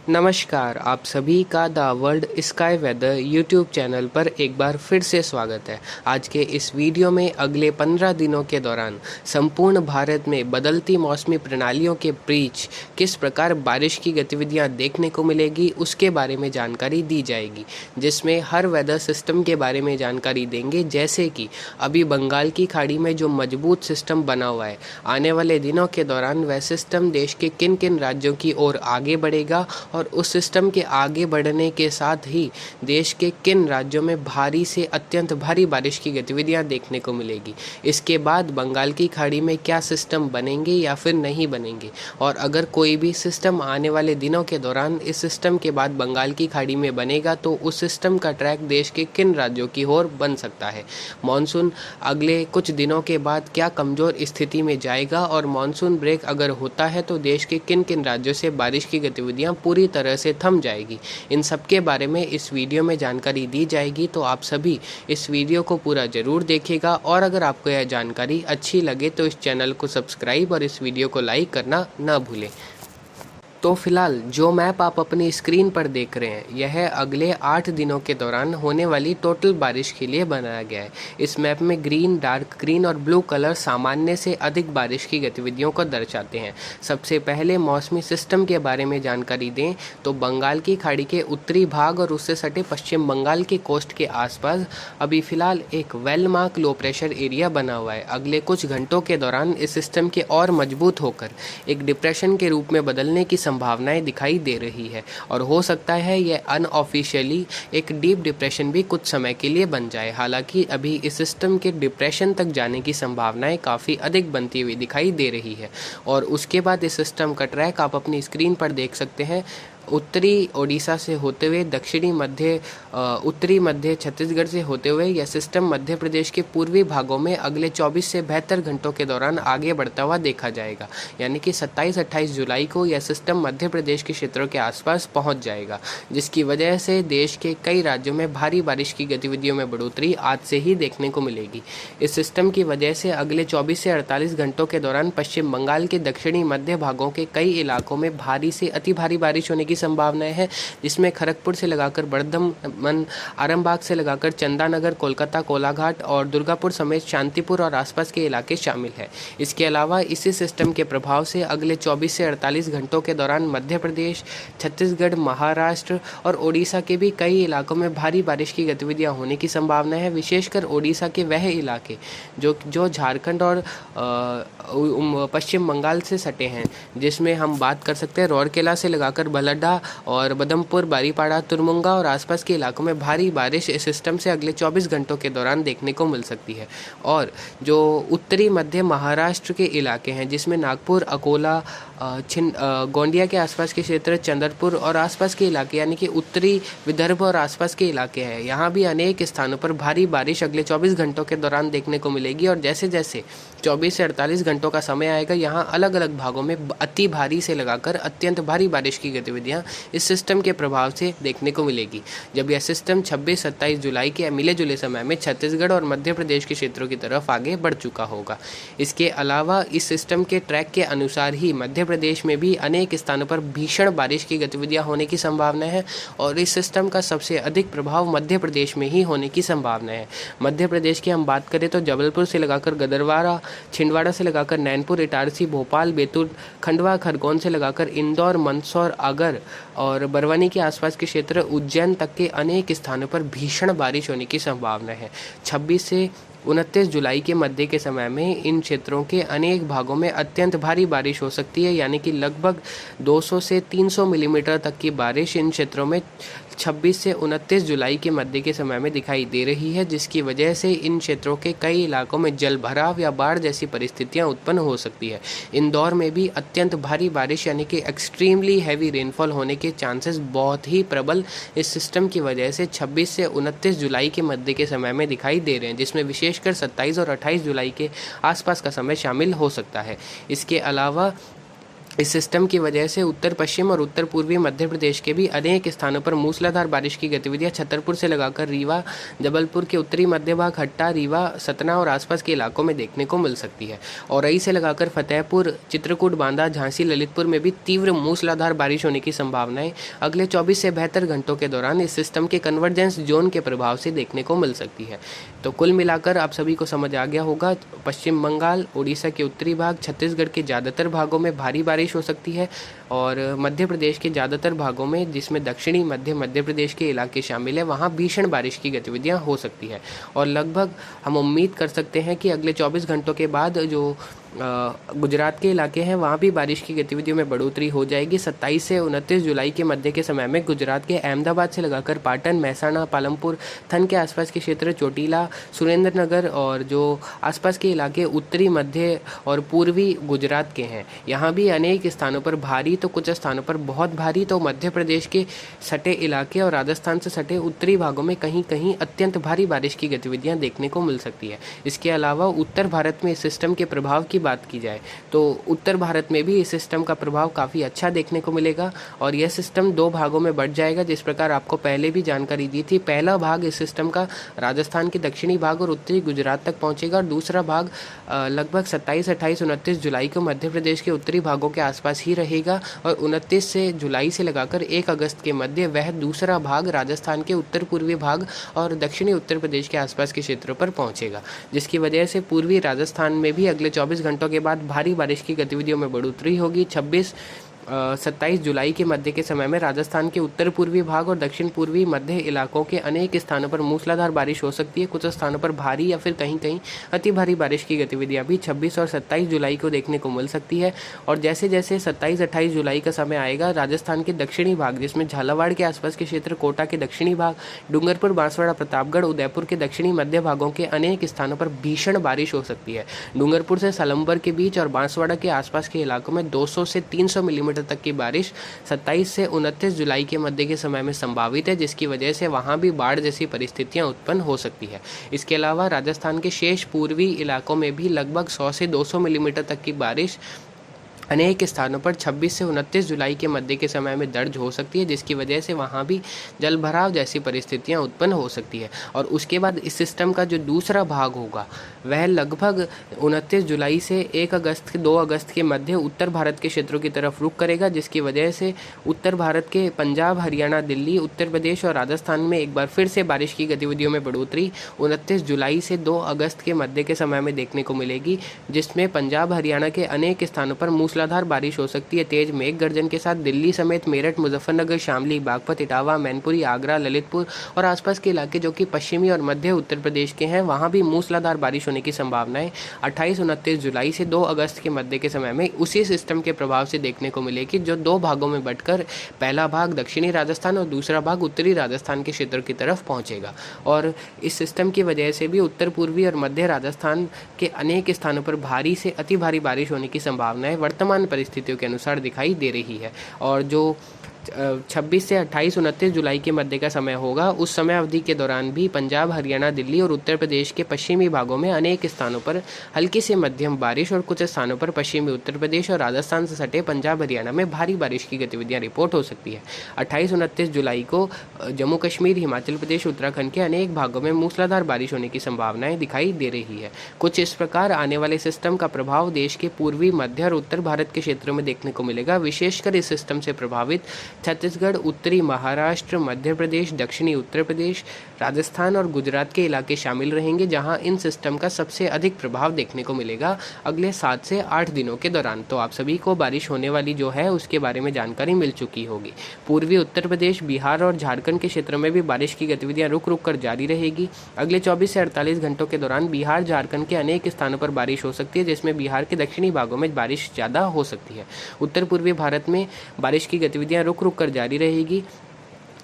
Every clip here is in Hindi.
नमस्कार, आप सभी का the world sky weather YouTube channel पर एक बार फिर से स्वागत है। आज के इस वीडियो में अगले 15 दिनों के दौरान संपूर्ण भारत में बदलती मौसमी प्रणालियों के बीच किस प्रकार बारिश की गतिविधियां देखने को मिलेगी, उसके बारे में जानकारी दी जाएगी, जिसमें हर वेदर सिस्टम के बारे में जानकारी देंगे। जैसे कि अभी बंगाल की खाड़ी में जो मजबूत सिस्टम बना हुआ है, आने वाले दिनों के दौरान वह सिस्टम देश के किन किन राज्यों की ओर आगे बढ़ेगा और उस सिस्टम के आगे बढ़ने के साथ ही देश के किन राज्यों में भारी से अत्यंत भारी बारिश की गतिविधियां देखने को मिलेगी। इसके बाद बंगाल की खाड़ी में क्या सिस्टम बनेंगे या फिर नहीं बनेंगे, और अगर कोई भी सिस्टम आने वाले दिनों के दौरान इस सिस्टम के बाद बंगाल की खाड़ी में बनेगा तो उस सिस्टम का ट्रैक देश के किन राज्यों की ओर बन सकता है। मॉनसून अगले कुछ दिनों के बाद क्या कमज़ोर स्थिति में जाएगा और मॉनसून ब्रेक अगर होता है तो देश के किन किन राज्यों से बारिश की गतिविधियां पूरी तरह से थम जाएगी। इन सब के बारे में इस वीडियो में जानकारी दी जाएगी, तो आप सभी इस वीडियो को पूरा ज़रूर देखिएगा। और अगर आपको यह जानकारी अच्छी लगे तो इस चैनल को सब्सक्राइब और इस वीडियो को लाइक करना ना भूलें। तो फिलहाल जो मैप आप अपनी स्क्रीन पर देख रहे हैं, यह अगले 8 दिनों के दौरान होने वाली टोटल बारिश के लिए बनाया गया है। इस मैप में ग्रीन, डार्क ग्रीन और ब्लू कलर सामान्य से अधिक बारिश की गतिविधियों को दर्शाते हैं। सबसे पहले मौसमी सिस्टम के बारे में जानकारी दें तो बंगाल की खाड़ी के उत्तरी भाग और उससे सटे पश्चिम बंगाल के कोस्ट के आसपास अभी फिलहाल एक वेल मार्क लो प्रेशर एरिया बना हुआ है। अगले कुछ घंटों के दौरान इस सिस्टम के और मजबूत होकर एक डिप्रेशन के रूप में बदलने की संभावनाएं दिखाई दे रही है और हो सकता है यह अनऑफिशियली एक डीप डिप्रेशन भी कुछ समय के लिए बन जाए। हालांकि अभी इस सिस्टम के डिप्रेशन तक जाने की संभावनाएं काफ़ी अधिक बनती हुई दिखाई दे रही है। और उसके बाद इस सिस्टम का ट्रैक आप अपनी स्क्रीन पर देख सकते हैं। उत्तरी ओडिशा से होते हुए उत्तरी मध्य छत्तीसगढ़ से होते हुए यह सिस्टम मध्य प्रदेश के पूर्वी भागों में अगले 24 से 72 घंटों के दौरान आगे बढ़ता हुआ देखा जाएगा। यानी कि 27-28 जुलाई को यह सिस्टम मध्य प्रदेश के क्षेत्रों के आसपास पहुंच जाएगा, जिसकी वजह से देश के कई राज्यों में भारी बारिश की गतिविधियों में बढ़ोतरी आज से ही देखने को मिलेगी। इस सिस्टम की वजह से अगले 24 से 48 घंटों के दौरान पश्चिम बंगाल के दक्षिणी मध्य भागों के कई इलाकों में भारी से अति भारी बारिश होने की संभावनाएं है, जिसमें खड़गपुर से लगाकर बर्धमान, आरामबाग से लगाकर चंदानगर, कोलकाता, कोलाघाट और दुर्गापुर समेत शांतिपुर और आसपास के इलाके शामिल है। इसके अलावा इसी सिस्टम के प्रभाव से अगले 24 से 48 घंटों के दौरान मध्य प्रदेश, छत्तीसगढ़, महाराष्ट्र और ओडिशा के भी कई इलाकों में भारी बारिश की गतिविधियां होने की संभावना है। विशेषकर ओडिशा के वह इलाके जो झारखंड और पश्चिम बंगाल से सटे हैं, जिसमें हम बात कर सकते हैं राउरकेला से लगाकर बलड्डा और बदमपुर, बारीपाड़ा, तुरमुंगा और आसपास के इलाकों में भारी बारिश इस सिस्टम से अगले 24 घंटों के दौरान देखने को मिल सकती है। और जो उत्तरी मध्य महाराष्ट्र के इलाके हैं, जिसमें नागपुर, अकोला, गोंदिया के आसपास के क्षेत्र, चंद्रपुर और आसपास के इलाके यानी कि उत्तरी विदर्भ और आसपास के इलाके हैं, यहाँ भी अनेक स्थानों पर भारी बारिश अगले 24 घंटों के दौरान देखने को मिलेगी। और जैसे जैसे 24 से 48 घंटों का समय आएगा, यहाँ अलग अलग भागों में अति भारी से लगाकर अत्यंत भारी बारिश की गतिविधियाँ इस सिस्टम के प्रभाव से देखने को मिलेगी। जब यह सिस्टम 26-27 जुलाई के मिले जुले समय में छत्तीसगढ़ और मध्य प्रदेश के क्षेत्रों की तरफ आगे बढ़ चुका होगा। इसके अलावा इस सिस्टम के ट्रैक के अनुसार ही मध्य प्रदेश में भी अनेक स्थानों पर भीषण बारिश की गतिविधियां होने की संभावना है और इस सिस्टम का सबसे अधिक प्रभाव मध्य प्रदेश में ही होने की संभावना है। मध्य प्रदेश की हम बात करें तो जबलपुर से लगाकर गदरवारा, छिंदवाड़ा से लगाकर नैनपुर, इटारसी, भोपाल, बैतूल, खंडवा, खरगोन से लगाकर इंदौर, मंदसौर, अगर और बरवानी के आसपास के क्षेत्र, उज्जैन तक के अनेक स्थानों पर भीषण बारिश होने की संभावना है। 26 से 29 जुलाई के मध्य के समय में इन क्षेत्रों के अनेक भागों में अत्यंत भारी बारिश हो सकती है, यानी कि लगभग 200 से 300 मिलीमीटर तक की बारिश इन क्षेत्रों में 26 से 29 जुलाई के मध्य के समय में दिखाई दे रही है, जिसकी वजह से इन क्षेत्रों के कई इलाकों में जल भराव या बाढ़ जैसी परिस्थितियां उत्पन्न हो सकती है। इंदौर में भी अत्यंत भारी बारिश यानी कि एक्सट्रीमली हैवी रेनफॉल होने के चांसेस बहुत ही प्रबल इस सिस्टम की वजह से 26 से 29 जुलाई के मध्य के समय में दिखाई दे रहे हैं, जिसमें विशेषकर 27 और 28 जुलाई के आसपास का समय शामिल हो सकता है। इसके अलावा इस सिस्टम की वजह से उत्तर पश्चिम और उत्तर पूर्वी मध्य प्रदेश के भी अनेक स्थानों पर मूसलाधार बारिश की गतिविधियां छतरपुर से लगाकर रीवा, जबलपुर के उत्तरी मध्य भाग, हट्टा, रीवा, सतना और आसपास के इलाकों में देखने को मिल सकती है। औरई से लगाकर फतेहपुर, चित्रकूट, बांदा, झांसी, ललितपुर में भी तीव्र मूसलाधार बारिश होने की संभावनाएं अगले 24 से 72 घंटों के दौरान इस सिस्टम के कन्वर्जेंस जोन के प्रभाव से देखने को मिल सकती है। तो कुल मिलाकर आप सभी को समझ आ गया होगा, पश्चिम बंगाल, उड़ीसा के उत्तरी भाग, छत्तीसगढ़ के ज़्यादातर भागों में भारी बारिश हो सकती है और मध्य प्रदेश के ज़्यादातर भागों में, जिसमें दक्षिणी मध्य प्रदेश के इलाके शामिल है, वहाँ भीषण बारिश की गतिविधियाँ हो सकती है। और लगभग हम उम्मीद कर सकते हैं कि अगले 24 घंटों के बाद जो गुजरात के इलाके हैं वहाँ भी बारिश की गतिविधियों में बढ़ोतरी हो जाएगी। 27 से 29 जुलाई के मध्य के समय में गुजरात के अहमदाबाद से लगाकर पाटन, महसाणा, पालमपुर, थन के आसपास के क्षेत्र, चोटीला, सुरेंद्रनगर और जो आसपास के इलाके उत्तरी मध्य और पूर्वी गुजरात के हैं, यहाँ भी अनेक स्थानों पर भारी तो कुछ स्थानों पर बहुत भारी, तो मध्य प्रदेश के सटे इलाके और राजस्थान से सटे उत्तरी भागों में कहीं कहीं अत्यंत भारी बारिश की गतिविधियाँ देखने को मिल सकती है। इसके अलावा उत्तर भारत में इस सिस्टम के प्रभाव की बात की जाए तो उत्तर भारत में भी इस सिस्टम का प्रभाव काफ़ी अच्छा देखने को मिलेगा और यह सिस्टम 2 भागों में बढ़ जाएगा, जिस प्रकार आपको पहले भी जानकारी दी थी। पहला भाग इस सिस्टम का राजस्थान के दक्षिणी भाग और उत्तरी गुजरात तक पहुंचेगा और दूसरा भाग लगभग 27, 28, 29 जुलाई को मध्य प्रदेश के उत्तरी भागों के आसपास ही रहेगा और 29 से जुलाई से लगाकर 1 अगस्त के मध्य वह दूसरा भाग राजस्थान के उत्तर पूर्वी भाग और दक्षिणी उत्तर प्रदेश के आसपास के क्षेत्रों पर पहुंचेगा, जिसकी वजह से पूर्वी राजस्थान में भी अगले 24 घंटों के बाद भारी बारिश की गतिविधियों में बढ़ोतरी होगी। 27 जुलाई के मध्य के समय में राजस्थान के उत्तर पूर्वी भाग और दक्षिण पूर्वी मध्य इलाकों के अनेक स्थानों पर मूसलाधार बारिश हो सकती है। कुछ स्थानों पर भारी या फिर कहीं कहीं अति भारी बारिश की गतिविधियां भी 26 और 27 जुलाई को देखने को मिल सकती है। और जैसे जैसे 27-28 जुलाई का समय आएगा, राजस्थान के दक्षिणी भाग जिसमें झालावाड़ के आसपास के क्षेत्र, कोटा के दक्षिणी भाग, डूंगरपुर, बांसवाड़ा, प्रतापगढ़, उदयपुर के दक्षिणी मध्य भागों के अनेक स्थानों पर भीषण बारिश हो सकती है। डूंगरपुर से सलम्बर के बीच और बांसवाड़ा के आसपास के इलाकों में 200 से 300 मिलीमीटर तक की बारिश 27 से 29 जुलाई के मध्य के समय में संभावित है, जिसकी वजह से वहां भी बाढ़ जैसी परिस्थितियां उत्पन्न हो सकती है। इसके अलावा राजस्थान के शेष पूर्वी इलाकों में भी लगभग 100 से 200 मिलीमीटर तक की बारिश अनेक स्थानों पर 26 से 29 जुलाई के मध्य के समय में दर्ज हो सकती है, जिसकी वजह से वहाँ भी जल भराव जैसी परिस्थितियाँ उत्पन्न हो सकती है। और उसके बाद इस सिस्टम का जो दूसरा भाग होगा वह लगभग 29 जुलाई से 1 अगस्त के 2 अगस्त के मध्य उत्तर भारत के क्षेत्रों की तरफ रुख करेगा, जिसकी वजह से उत्तर भारत के पंजाब, हरियाणा, दिल्ली, उत्तर प्रदेश और राजस्थान में एक बार फिर से बारिश की गतिविधियों में बढ़ोतरी 29 जुलाई से 2 अगस्त के मध्य के समय में देखने को मिलेगी, जिसमें पंजाब, हरियाणा के अनेक स्थानों पर मूसलाधार बारिश हो सकती है। तेज मेघ गर्जन के साथ दिल्ली समेत मेरठ, मुजफ्फरनगर, शामली, बागपत, इटावा, मैनपुरी, आगरा, ललितपुर और आसपास के इलाके जो कि पश्चिमी और मध्य उत्तर प्रदेश के हैं, वहां भी मूसलाधार बारिश होने की संभावनाएं 28-29 जुलाई से 2 अगस्त के मध्य के समय में उसी सिस्टम के प्रभाव से देखने को मिलेगी, जो 2 भागों में बंटकर पहला भाग दक्षिणी राजस्थान और दूसरा भाग उत्तरी राजस्थान के क्षेत्र की तरफ पहुंचेगा। और इस सिस्टम की वजह से भी उत्तर पूर्वी और मध्य राजस्थान के अनेक स्थानों पर भारी से अति भारी बारिश होने की संभावनाएं वर्तमान परिस्थितियों के अनुसार दिखाई दे रही है। और जो 26 से 28-29 जुलाई के मध्य का समय होगा, उस समय अवधि के दौरान भी पंजाब, हरियाणा, दिल्ली और उत्तर प्रदेश के पश्चिमी भागों में अनेक स्थानों पर हल्की से मध्यम बारिश और कुछ स्थानों पर पश्चिमी उत्तर प्रदेश और राजस्थान से सटे पंजाब, हरियाणा में भारी बारिश की गतिविधियां रिपोर्ट हो सकती है। 28-29 जुलाई को जम्मू कश्मीर, हिमाचल प्रदेश, उत्तराखंड के अनेक भागों में मूसलाधार बारिश होने की संभावनाएं दिखाई दे रही है। कुछ इस प्रकार आने वाले सिस्टम का प्रभाव देश के पूर्वी, मध्य और उत्तर भारत के क्षेत्रों में देखने को मिलेगा। विशेषकर इस सिस्टम से प्रभावित छत्तीसगढ़, उत्तरी महाराष्ट्र, मध्य प्रदेश, दक्षिणी उत्तर प्रदेश, राजस्थान और गुजरात के इलाके शामिल रहेंगे, जहां इन सिस्टम का सबसे अधिक प्रभाव देखने को मिलेगा अगले 7 से 8 दिनों के दौरान। तो आप सभी को बारिश होने वाली जो है उसके बारे में जानकारी मिल चुकी होगी। पूर्वी उत्तर प्रदेश, बिहार और झारखंड के क्षेत्रों में भी बारिश की गतिविधियां रुक रुक कर जारी रहेगी। अगले 24 से 48 घंटों के दौरान बिहार, झारखंड के अनेक स्थानों पर बारिश हो सकती है, जिसमें बिहार के दक्षिणी भागों में बारिश ज़्यादा हो सकती है। उत्तर पूर्वी भारत में बारिश की गतिविधियां रुक रुक कर जारी रहेगी।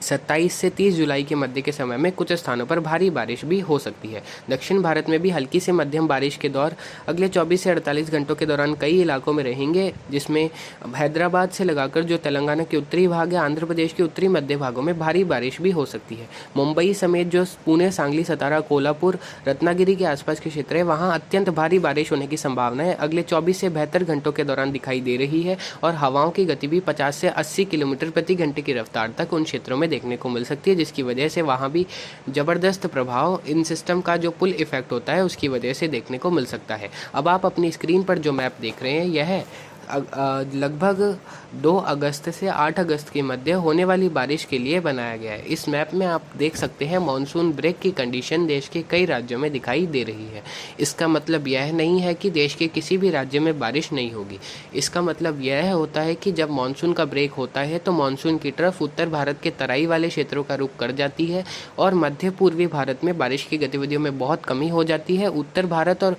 27 से 30 जुलाई के मध्य के समय में कुछ स्थानों पर भारी बारिश भी हो सकती है। दक्षिण भारत में भी हल्की से मध्यम बारिश के दौर अगले 24 से 48 घंटों के दौरान कई इलाकों में रहेंगे, जिसमें हैदराबाद से लगाकर जो तेलंगाना के उत्तरी भाग है, आंध्र प्रदेश के उत्तरी मध्य भागों में भारी बारिश भी हो सकती है। मुंबई समेत जो पुणे, सांगली, सतारा, कोल्हापुर, रत्नागिरी के आसपास के क्षेत्र है, वहाँ अत्यंत भारी बारिश होने की संभावना है अगले 24 से 72 घंटों के दौरान दिखाई दे रही है और हवाओं की गति भी 50 से 80 किलोमीटर प्रति घंटे की रफ्तार तक उन क्षेत्रों में देखने को मिल सकती है, जिसकी वजह से वहाँ भी ज़बरदस्त प्रभाव इन सिस्टम का जो पुल इफेक्ट होता है उसकी वजह से देखने को मिल सकता है। अब आप अपनी स्क्रीन पर जो मैप देख रहे हैं यह लगभग 2 अगस्त से 8 अगस्त के मध्य होने वाली बारिश के लिए बनाया गया है। इस मैप में आप देख सकते हैं मॉनसून ब्रेक की कंडीशन देश के कई राज्यों में दिखाई दे रही है। इसका मतलब यह नहीं है कि देश के किसी भी राज्य में बारिश नहीं होगी। इसका मतलब यह होता है कि जब मॉनसून का ब्रेक होता है तो मॉनसून की तरफ उत्तर भारत के तराई वाले क्षेत्रों का रुख कर जाती है और मध्य पूर्वी भारत में बारिश की गतिविधियों में बहुत कमी हो जाती है। उत्तर भारत और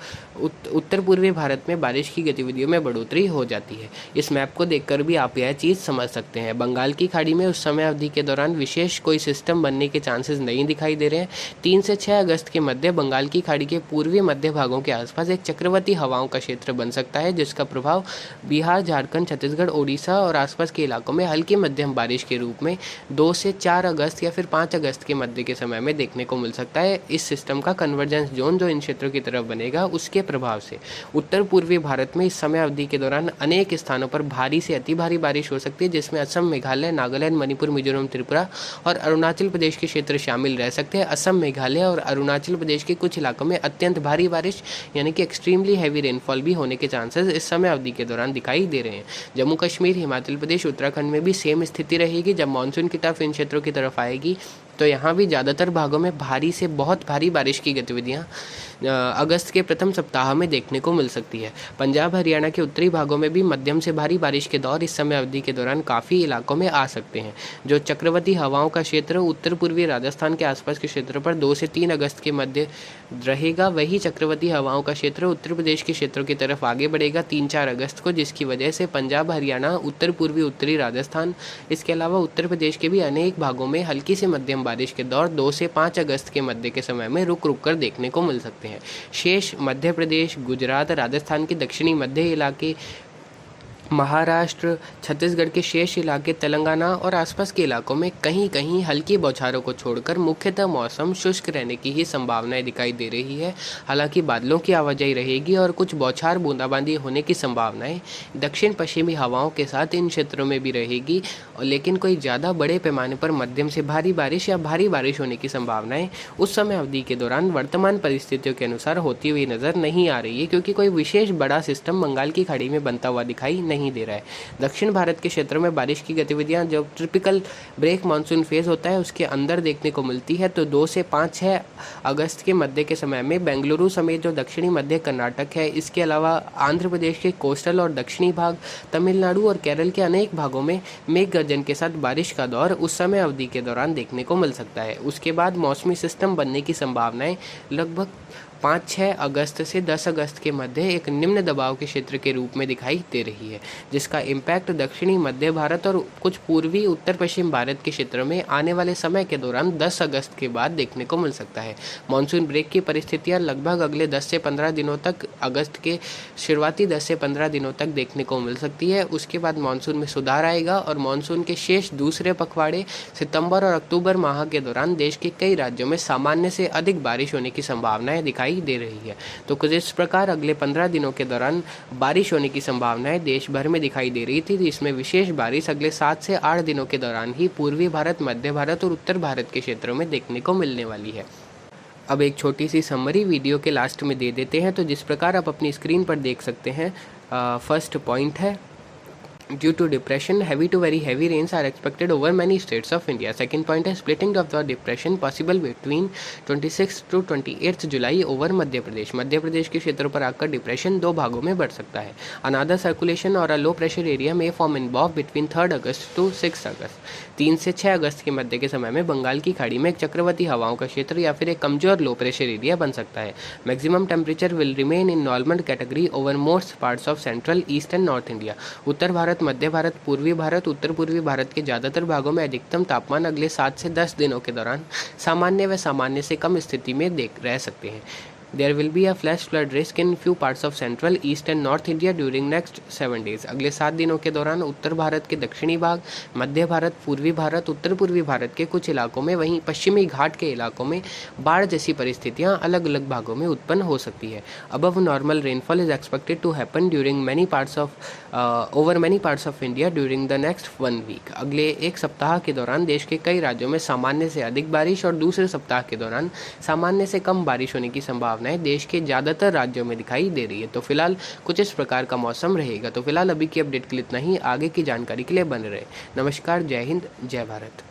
उत्तर पूर्वी भारत में बारिश की गतिविधियों में बढ़ोतरी हो जाती है। इस मैप को देखकर भी आप यह चीज़ समझ सकते हैं। बंगाल की खाड़ी में उस समय अवधि के दौरान विशेष कोई सिस्टम बनने के चांसेस नहीं दिखाई दे रहे हैं। 3 से 6 अगस्त के मध्य बंगाल की खाड़ी के पूर्वी मध्य भागों के आसपास एक चक्रवाती हवाओं का क्षेत्र बन सकता है, जिसका प्रभाव बिहार, झारखंड, छत्तीसगढ़, ओडिशा और आसपास के इलाकों में हल्की मध्यम बारिश के रूप में 2 से 4 अगस्त या फिर 5 अगस्त के मध्य के समय में देखने को मिल सकता है। इस सिस्टम का कन्वर्जेंस जोन जो इन क्षेत्रों की तरफ बनेगा उसके प्रभाव से उत्तर पूर्वी भारत में इस समय अवधि के दौरान अनेक स्थानों पर भारी से अति भारी बारिश हो सकती है, जिसमें असम, मेघालय, नागालैंड, मणिपुर, मिजोरम, त्रिपुरा और अरुणाचल प्रदेश के क्षेत्र शामिल रह सकते हैं। असम, मेघालय और अरुणाचल प्रदेश के कुछ इलाकों में अत्यंत भारी बारिश यानी कि एक्सट्रीमली हैवी रेनफॉल भी होने के चांसेस इस समय अवधि के दौरान दिखाई दे रहे हैं। जम्मू कश्मीर, हिमाचल प्रदेश, उत्तराखंड में भी सेम स्थिति रहेगी। जब मानसून की तरफ इन क्षेत्रों की तरफ आएगी तो यहाँ भी ज़्यादातर भागों में भारी से बहुत भारी बारिश की गतिविधियाँ अगस्त के प्रथम सप्ताह में देखने को मिल सकती है। पंजाब, हरियाणा के उत्तरी भागों में भी मध्यम से भारी बारिश के दौर इस समय अवधि के दौरान काफ़ी इलाकों में आ सकते हैं। जो चक्रवाती हवाओं का क्षेत्र उत्तर पूर्वी राजस्थान के आसपास के क्षेत्र पर 2 से 3 अगस्त के मध्य रहेगा, वही चक्रवाती हवाओं का क्षेत्र उत्तर प्रदेश के क्षेत्रों की तरफ आगे बढ़ेगा 3-4 अगस्त को, जिसकी वजह से पंजाब, हरियाणा, उत्तर पूर्वी उत्तरी राजस्थान, इसके अलावा उत्तर प्रदेश के भी अनेक भागों में हल्की से मध्यम बारिश के दौर 2 से 5 अगस्त के मध्य के समय में रुक रुक कर देखने को मिल सकते हैं। शेष मध्य प्रदेश, गुजरात, राजस्थान के दक्षिणी मध्य इलाके, महाराष्ट्र, छत्तीसगढ़ के शेष इलाके, तेलंगाना और आसपास के इलाकों में कहीं कहीं हल्की बौछारों को छोड़कर मुख्यतः मौसम शुष्क रहने की ही संभावनाएं दिखाई दे रही है। हालांकि बादलों की आवाजाही रहेगी और कुछ बौछार बूंदाबांदी होने की संभावनाएं दक्षिण पश्चिमी हवाओं के साथ इन क्षेत्रों में भी रहेगी, लेकिन कोई ज़्यादा बड़े पैमाने पर मध्यम से भारी बारिश या भारी बारिश होने की संभावनाएं उस समय अवधि के दौरान वर्तमान परिस्थितियों के अनुसार होती हुई नजर नहीं आ रही है, क्योंकि कोई विशेष बड़ा सिस्टम बंगाल की खाड़ी में बनता हुआ दिखाई नहीं दे रहा है। दक्षिण भारत के क्षेत्रों में बारिश की गतिविधियां जो टिपिकल ब्रेक मानसून फेज होता है उसके अंदर देखने को मिलती है। तो 2 से 5-6 अगस्त के मध्य के समय में बेंगलुरु समेत जो दक्षिणी मध्य कर्नाटक है, इसके अलावा आंध्र प्रदेश के कोस्टल और दक्षिणी भाग, तमिलनाडु और केरल के अनेक भागों में मेघ गर्जन के साथ बारिश का दौर उस समय अवधि के दौरान देखने को मिल सकता है। उसके बाद मौसमी सिस्टम बनने की संभावनाएं लगभग 5-6 अगस्त से 10 अगस्त के मध्य एक निम्न दबाव के क्षेत्र के रूप में दिखाई दे रही है, जिसका इम्पैक्ट दक्षिणी मध्य भारत और कुछ पूर्वी उत्तर पश्चिम भारत के क्षेत्रों में आने वाले समय के दौरान 10 अगस्त के बाद देखने को मिल सकता है। मानसून ब्रेक की परिस्थितियां लगभग अगले 10 से 15 दिनों तक, अगस्त के शुरुआती 10 से 15 दिनों तक देखने को मिल सकती है। उसके बाद मानसून में सुधार आएगा और मानसून के शेष दूसरे पखवाड़े सितंबर और अक्टूबर माह के दौरान देश के कई राज्यों में सामान्य से अधिक बारिश होने की संभावनाएं दिखाई दे रही है। तो कुछ इस प्रकार अगले 15 दिनों के दौरान बारिश होने की संभावनाएं देश भर में दिखाई दे रही थी। इसमें विशेष बारिश अगले 7 से 8 दिनों के दौरान ही पूर्वी भारत, मध्य भारत और उत्तर भारत के क्षेत्रों में देखने को मिलने वाली है। अब एक छोटी सी समरी वीडियो के लास्ट में दे देते हैं। तो जिस प्रकार आप अपनी स्क्रीन पर देख सकते हैं, फर्स्ट पॉइंट है due to depression, heavy to very heavy rains are expected over many states of India. Second point is splitting of the depression possible between 26th to 28th July over Madhya Pradesh. Madhya Pradesh के क्षेत्रों पर आकर डिप्रेशन 2 भागों में बढ़ सकता है। अनादर सर्कुलेशन और अ लो प्रेशर एरिया में form in BOB between 3 August to 6 August. 3 से 6 अगस्त के मध्य के समय में बंगाल की खाड़ी में एक चक्रवाती हवाओं का क्षेत्र या फिर एक कमजोर लो प्रेशर एरिया बन सकता है। Maximum temperature will remain in normal category over most parts of central, east and north India. उत्तर भारत मध्य भारत, पूर्वी भारत, उत्तर पूर्वी भारत के ज़्यादातर भागों में अधिकतम तापमान अगले 7 से 10 दिनों के दौरान सामान्य व सामान्य से कम स्थिति में रह सकते हैं। There will be a flash flood risk in few parts of central, east and north India during next 7 days. अगले 7 दिनों के दौरान उत्तर भारत के दक्षिणी भाग, मध्य भारत, पूर्वी भारत, उत्तर पूर्वी भारत के कुछ इलाकों में, वहीं पश्चिमी घाट के इलाकों में बाढ़ जैसी परिस्थितियां अलग अलग भागों में उत्पन्न हो सकती है। Above normal rainfall is expected to happen during many parts of India during the next 1 week. अगले एक सप्ताह के दौरान देश के कई राज्यों में सामान्य से अधिक बारिश और दूसरे सप्ताह के दौरान सामान्य से कम बारिश होने की संभावना देश के ज़्यादातर राज्यों में दिखाई दे रही है। तो फिलहाल कुछ इस प्रकार का मौसम रहेगा। तो फिलहाल अभी की अपडेट के लिए इतना ही। आगे की जानकारी के लिए बने रहे। नमस्कार, जय हिंद, जय भारत।